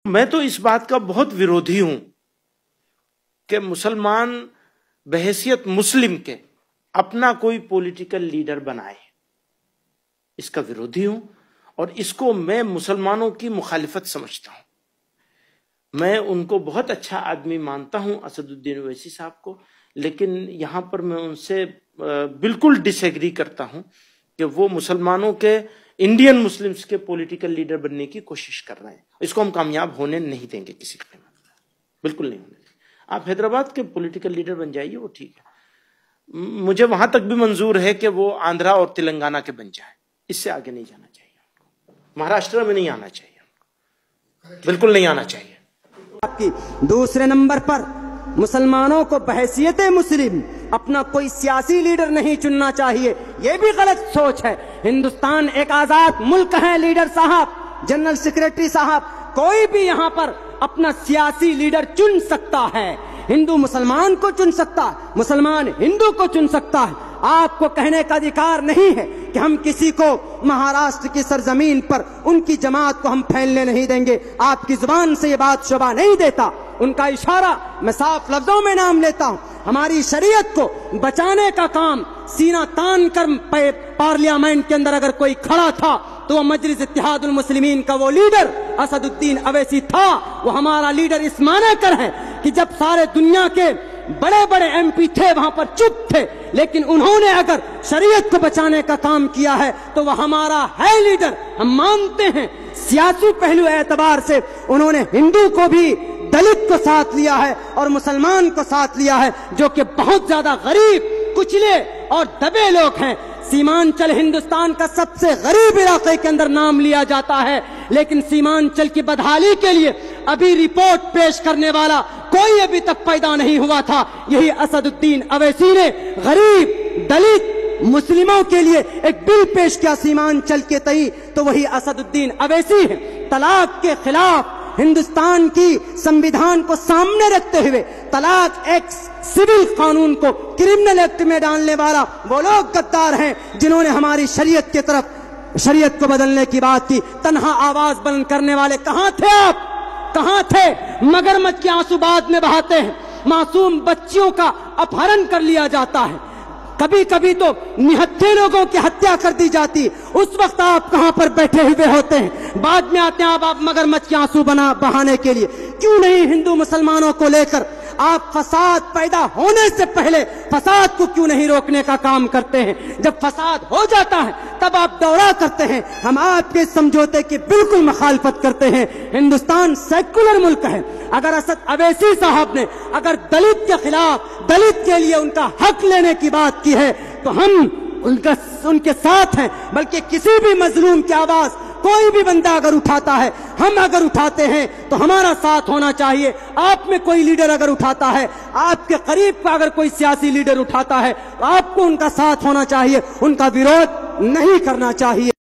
मैं तो इस बात का बहुत विरोधी हूं कि मुसलमान बहैसियत मुस्लिम के अपना कोई पॉलिटिकल लीडर बनाए। इसका विरोधी हूं और इसको मैं मुसलमानों की मुखालिफत समझता हूं। मैं उनको बहुत अच्छा आदमी मानता हूं असदुद्दीन ओवैसी साहब को, लेकिन यहां पर मैं उनसे बिल्कुल डिसएग्री करता हूं कि वो मुसलमानों के इंडियन मुस्लिम्स के पॉलिटिकल लीडर बनने की कोशिश कर रहे हैं। इसको हम कामयाब होने नहीं देंगे किसी कीमत पर, बिल्कुल नहीं होने देंगे। आप हैदराबाद के पॉलिटिकल लीडर बन जाइए, वो ठीक है। मुझे वहां तक भी मंजूर है कि वो आंध्रा और तेलंगाना के बन जाए, इससे आगे नहीं जाना चाहिए। महाराष्ट्र में नहीं आना चाहिए, बिल्कुल नहीं आना चाहिए। आपकी दूसरे नंबर पर मुसलमानों को बहैसियत मुस्लिम अपना कोई सियासी लीडर नहीं चुनना चाहिए, ये भी गलत सोच है। हिंदुस्तान एक आजाद मुल्क है। लीडर साहब, जनरल सेक्रेटरी साहब, कोई भी यहाँ पर अपना सियासी लीडर चुन सकता है। हिंदू मुसलमान को चुन सकता है, मुसलमान हिंदू को चुन सकता है। आपको कहने का अधिकार नहीं है कि हम किसी को महाराष्ट्र की सरजमीन पर उनकी जमात को हम फैलने नहीं देंगे। आपकी जुबान से ये बात शोभा नहीं देता। उनका इशारा मैं साफ लफ्जों में नाम लेता हूं। हमारी शरीयत को बचाने का काम सीना तान कर पार्लियामेंट के अंदर अगर कोई खड़ा था तो वो मजलिस इत्तेहादुल मुस्लिमीन का वो लीडर असदुद्दीन अवैसी था। वो हमारा लीडर इस माने कर है कि जब सारे दुनिया के बड़े बड़े एमपी थे वहां पर चुप थे, लेकिन उन्होंने अगर शरीयत को बचाने का काम किया है तो वह हमारा है लीडर। हम मानते हैं सियासी पहलू एतबार से उन्होंने हिंदू को भी, दलित को साथ लिया है और मुसलमान को साथ लिया है, जो कि बहुत ज्यादा गरीब, कुचले और दबे लोग हैं। सीमांचल हिंदुस्तान का सबसे गरीब इलाके के अंदर नाम लिया जाता है, लेकिन सीमांचल की बदहाली के लिए अभी रिपोर्ट पेश करने वाला कोई अभी तक पैदा नहीं हुआ था। यही असदुद्दीन अवैसी ने गरीब, दलित, मुस्लिमों के लिए एक बिल पेश किया सीमांचल के तई, तो वही असदुद्दीन अवैसी है। तलाक के खिलाफ हिंदुस्तान की संविधान को सामने रखते हुए तलाक एक्ट सिविल कानून को क्रिमिनल एक्ट में डालने वाला वो लोग गद्दार हैं जिन्होंने हमारी शरीयत की तरफ, शरीयत को बदलने की बात की। तन्हा आवाज बुलंद करने वाले कहां थे आप? कहां थे? मगरमच्छ के आंसू बाद में बहाते हैं। मासूम बच्चियों का अपहरण कर लिया जाता है, कभी कभी तो निहत्थे लोगों की हत्या कर दी जाती। उस वक्त आप कहां पर बैठे हुए होते हैं? बाद में आते हैं आप मगरमच्छ के आंसू बहाने के लिए। क्यों नहीं हिंदू मुसलमानों को लेकर आप फसाद पैदा होने से पहले फसाद को क्यों नहीं रोकने का काम करते हैं? जब फसाद हो जाता है तब आप दौरा करते हैं। हम आपके समझौते की बिल्कुल मुखालफत करते हैं। हिंदुस्तान सेक्युलर मुल्क है। अगर असद अवैसी साहब ने अगर दलित के खिलाफ, दलित के लिए उनका हक लेने की बात की है तो हम उनके साथ हैं। बल्कि किसी भी मजलूम की आवाज कोई भी बंदा अगर उठाता है, हम अगर उठाते हैं तो हमारा साथ होना चाहिए। आप में कोई लीडर अगर उठाता है, आपके करीब का अगर कोई सियासी लीडर उठाता है तो आपको उनका साथ होना चाहिए, उनका विरोध नहीं करना चाहिए।